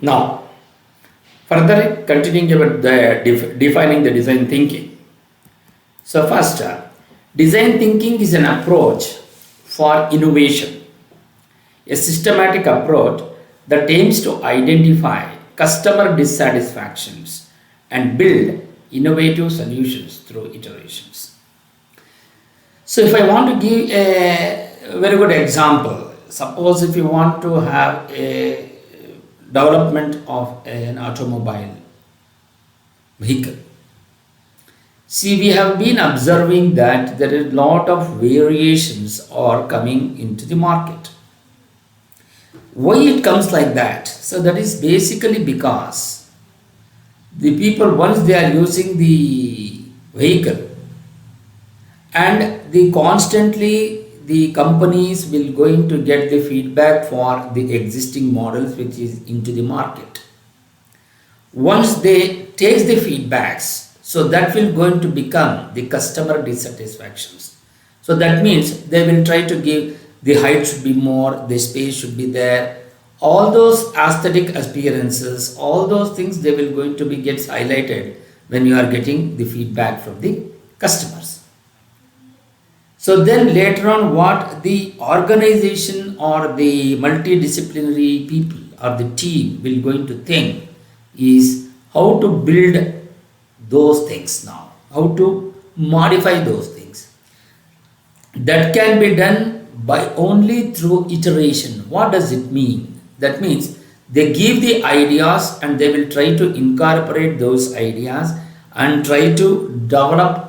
Now, further continuing about the defining the design thinking. So first, design thinking is an approach for innovation, a systematic approach that aims to identify customer dissatisfactions and build innovative solutions through iterations. So if I want to give a very good example, suppose if you want to have a development of an automobile vehicle. See, we have been observing that there is a lot of variations are coming into the market. Why it comes like that? So that is basically because the people, once they are using the vehicle, and the constantly the companies will going to get the feedback for the existing models which is into the market. Once they take the feedbacks, so that will going to become the customer dissatisfactions. So that means they will try to give the height should be more, the space should be there, all those aesthetic appearances, all those things they will going to be gets highlighted when you are getting the feedback from the customers. So then later on, what the organization or the multidisciplinary people or the team will going to think is how to build those things now, how to modify those things. That can be done by only through iteration. What does it mean? That means they give the ideas and they will try to incorporate those ideas and try to develop,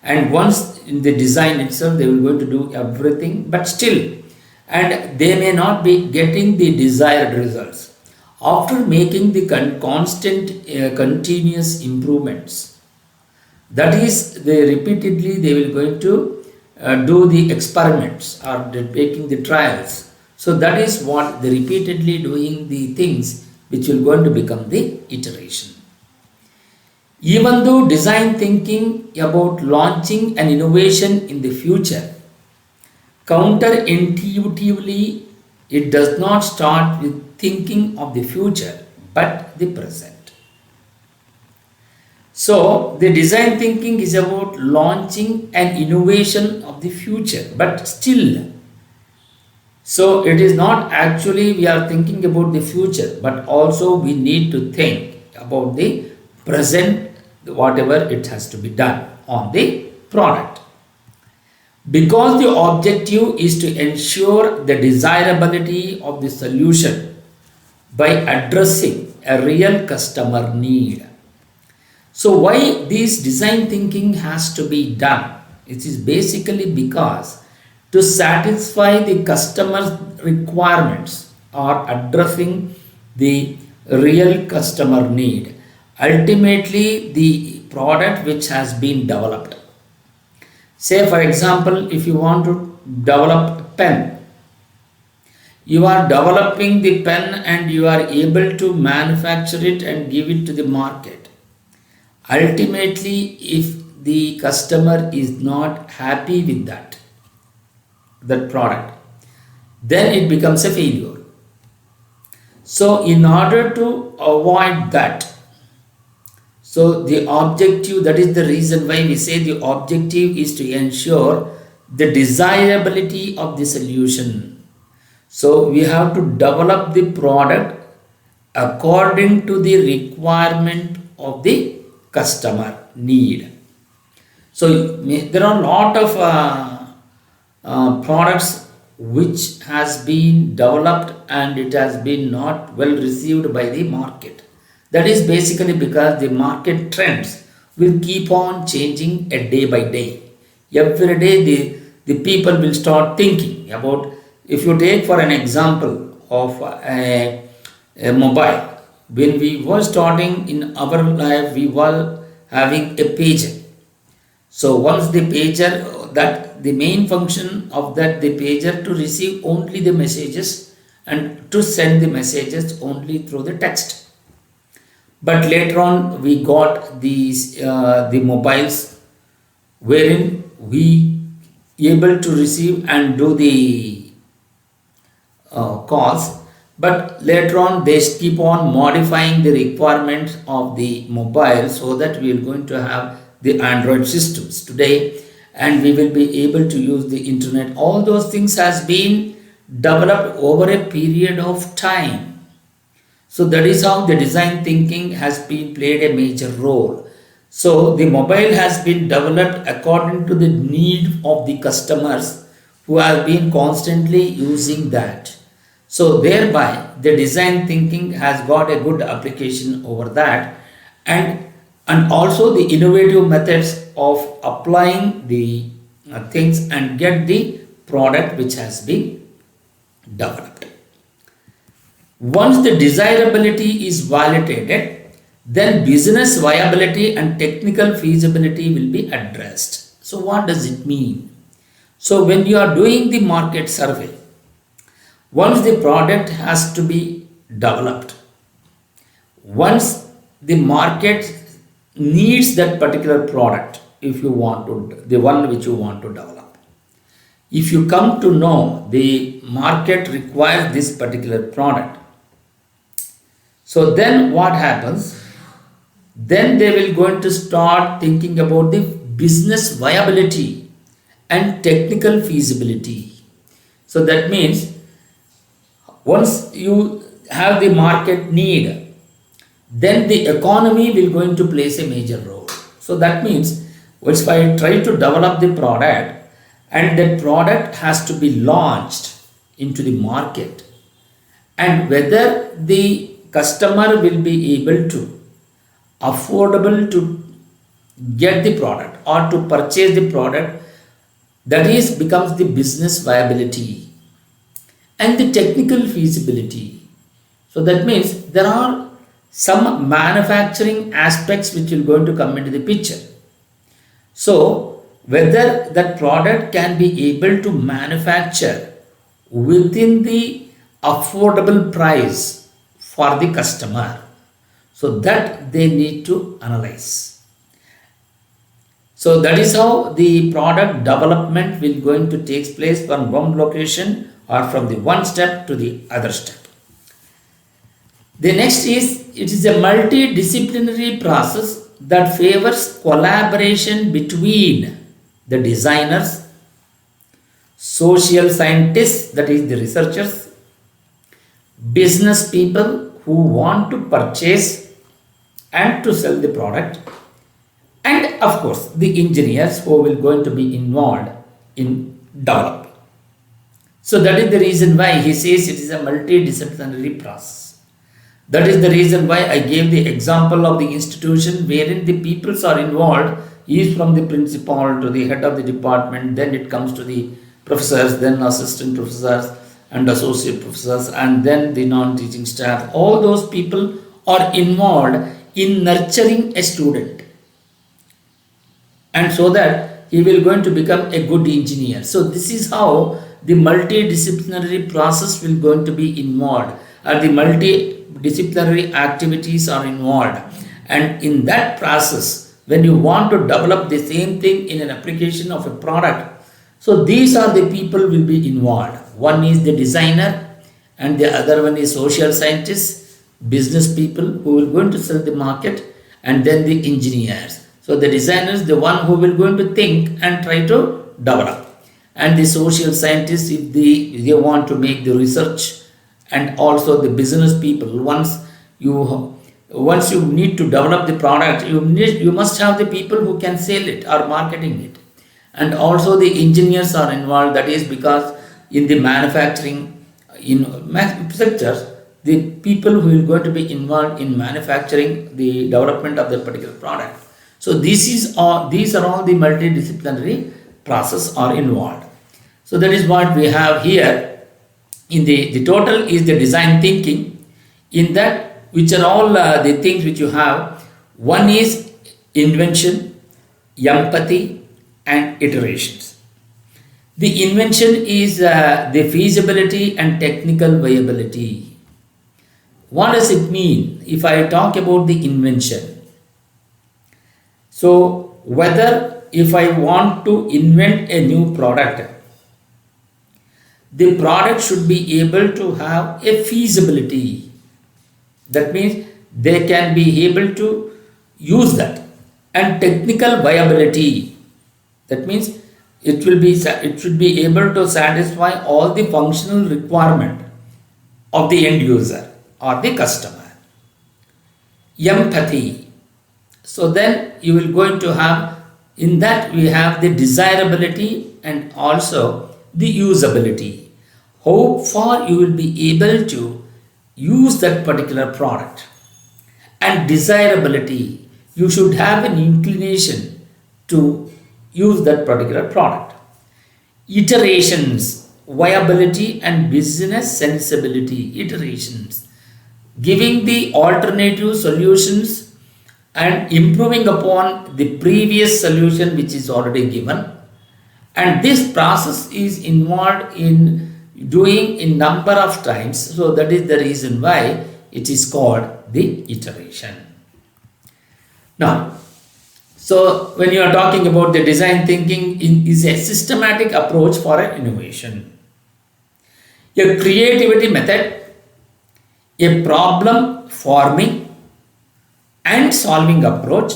and once in the design itself they will going to do everything, but still, and they may not be getting the desired results after making the constant continuous improvements. That is, they repeatedly they will going to do the experiments or taking the trials. So that is what they repeatedly doing the things which will going to become the iteration. Even though design thinking about launching an innovation in the future, counterintuitively, it does not start with thinking of the future but the present. So, the design thinking is about launching an innovation of the future, but still, so it is not actually we are thinking about the future, but also we need to think about the present, whatever it has to be done on the product. Because the objective is to ensure the desirability of the solution by addressing a real customer need. So why this design thinking has to be done? It is basically because to satisfy the customer's requirements or addressing the real customer need. Ultimately, the product which has been developed. Say for example, if you want to develop a pen, you are developing the pen and you are able to manufacture it and give it to the market. Ultimately, if the customer is not happy with that product, then it becomes a failure. So in order to avoid that, so the objective, that is the reason why we say the objective is to ensure the desirability of the solution. So we have to develop the product according to the requirement of the customer need. So there are a lot of products which has been developed and it has been not well received by the market. That is basically because the market trends will keep on changing a day by day. Every day the people will start thinking about, if you take for an example of a mobile, when we were starting in our life, we were having a pager. So once the pager, that the main function of that the pager to receive only the messages and to send the messages only through the text. But later on we got these the mobiles wherein we able to receive and do the calls but later on they keep on modifying the requirements of the mobile, so that we are going to have the Android systems today, and we will be able to use the internet. All those things has been developed over a period of time. So that is how the design thinking has been played a major role. So the mobile has been developed according to the need of the customers who have been constantly using that. So thereby the design thinking has got a good application over that, and also the innovative methods of applying the things and get the product which has been developed. Once the desirability is validated, then business viability and technical feasibility will be addressed. So what does it mean? So when you are doing the market survey, once the product has to be developed, once the market needs that particular product, if you want to, the one which you want to develop, if you come to know the market requires this particular product, so then what happens? Then they will going to start thinking about the business viability and technical feasibility. So that means once you have the market need, then the economy will going to place a major role. So that means if I try to develop the product, and that product has to be launched into the market, and whether the customer will be able to affordable to get the product or to purchase the product, that is becomes the business viability and the technical feasibility. So that means there are some manufacturing aspects which will going to come into the picture. So whether that product can be able to manufacture within the affordable price for the customer, so that they need to analyze. So that is how the product development will going to take place from one location or from the one step to the other step. The next is, it is a multidisciplinary process that favors collaboration between the designers, social scientists, that is the researchers, business people who want to purchase and to sell the product, and of course the engineers who will going to be involved in developing. So that is the reason why he says it is a multidisciplinary process. That is the reason why I gave the example of the institution wherein the peoples are involved, is from the principal to the head of the department, then it comes to the professors, then assistant professors and associate professors, and then the non-teaching staff. All those people are involved in nurturing a student, and so that he will going to become a good engineer. So this is how the multidisciplinary process will going to be involved, or the multidisciplinary activities are involved. And in that process, when you want to develop the same thing in an application of a product, so these are the people will be involved. One is the designer, and the other one is social scientists, business people who will going to sell the market, and then the engineers. So the designer is the one who will going to think and try to develop, and the social scientists if they want to make the research, and also the business people. Once you need to develop the product, you must have the people who can sell it or marketing it, and also the engineers are involved. That is because in the manufacturing sectors, the people who are going to be involved in manufacturing the development of that particular product. So these are all the multidisciplinary process are involved. So that is what we have here. In the total is the design thinking. In that, which are all the things which you have. One is invention, empathy, and iterations. The invention is the feasibility and technical viability. What does it mean if I talk about the invention? So whether if I want to invent a new product, the product should be able to have a feasibility. That means they can be able to use that. And technical viability. That means it should be able to satisfy all the functional requirement of the end user or the customer. Empathy. So then you will going to have, in that we have the desirability and also the usability. How far you will be able to use that particular product. And desirability, you should have an inclination to use that particular product. Iterations, viability and business sensibility. Iterations, giving the alternative solutions and improving upon the previous solution which is already given. And this process is involved in doing in number of times, so that is the reason why it is called the iteration. Now, so when you are talking about the design thinking, is a systematic approach for an innovation, a creativity method, a problem forming and solving approach,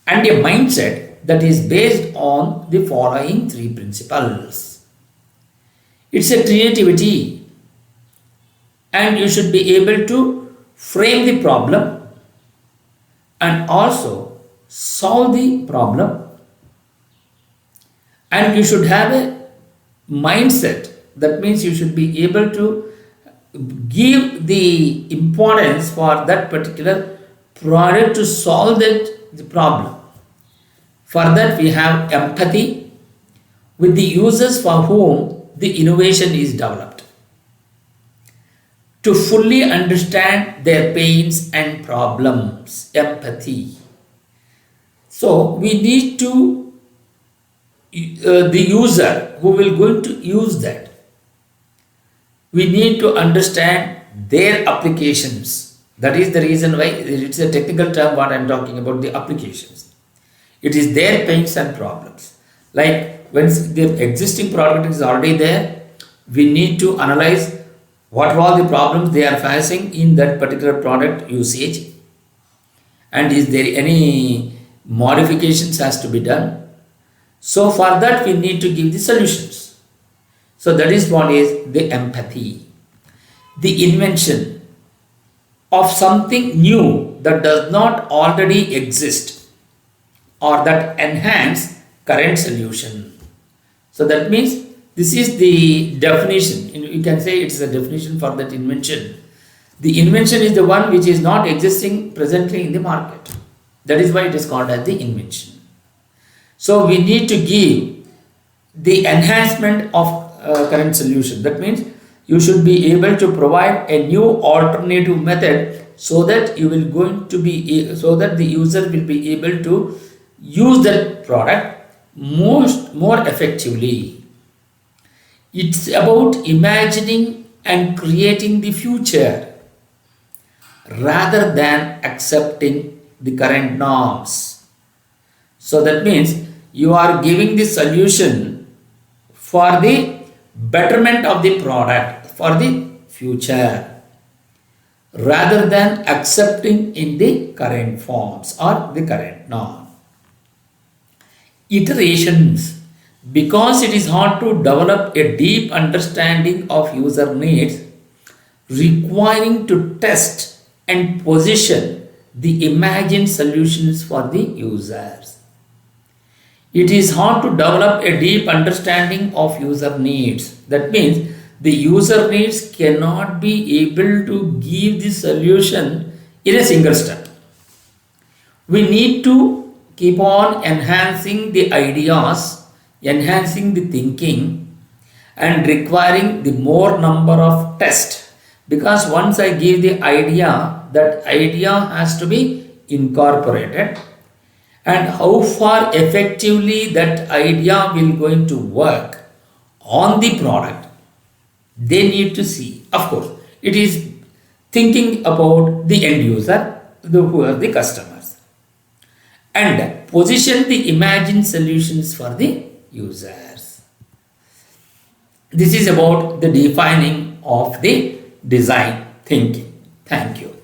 and a mindset that is based on the following three principles. It's a creativity, and you should be able to frame the problem and also solve the problem, and you should have a mindset. That means you should be able to give the importance for that particular product to solve the problem. For that we have empathy with the users for whom the innovation is developed, to fully understand their pains and problems. Empathy. So we need to, the user who will going to use that, we need to understand their applications. That is the reason why it's a technical term what I am talking about, the applications. It is their pains and problems. Like when the existing product is already there, we need to analyze what are all the problems they are facing in that particular product usage, and is there any modifications has to be done. So for that we need to give the solutions. So that is what is the empathy. The invention of something new that does not already exist or that enhance current solution. So that means this is the definition. You can say it's a definition for that invention. The invention is the one which is not existing presently in the market. That is why it is called as the invention. So we need to give the enhancement of current solution. That means you should be able to provide a new alternative method so that you will going to be, so that the user will be able to use that product more effectively. It's about imagining and creating the future rather than accepting the current norms. So that means you are giving the solution for the betterment of the product for the future rather than accepting in the current forms or the current norm. Iterations, because it is hard to develop a deep understanding of user needs, requiring to test and position the imagined solutions for the users. It is hard to develop a deep understanding of user needs. That means the user needs cannot be able to give the solution in a single step. We need to keep on enhancing the ideas, enhancing the thinking, and requiring the more number of tests, because once I give the idea, that idea has to be incorporated, and how far effectively that idea will going to work on the product, they need to see. Of course, it is thinking about the end user, who are the customers, and position the imagined solutions for the users. This is about the defining of the design thinking. Thank you.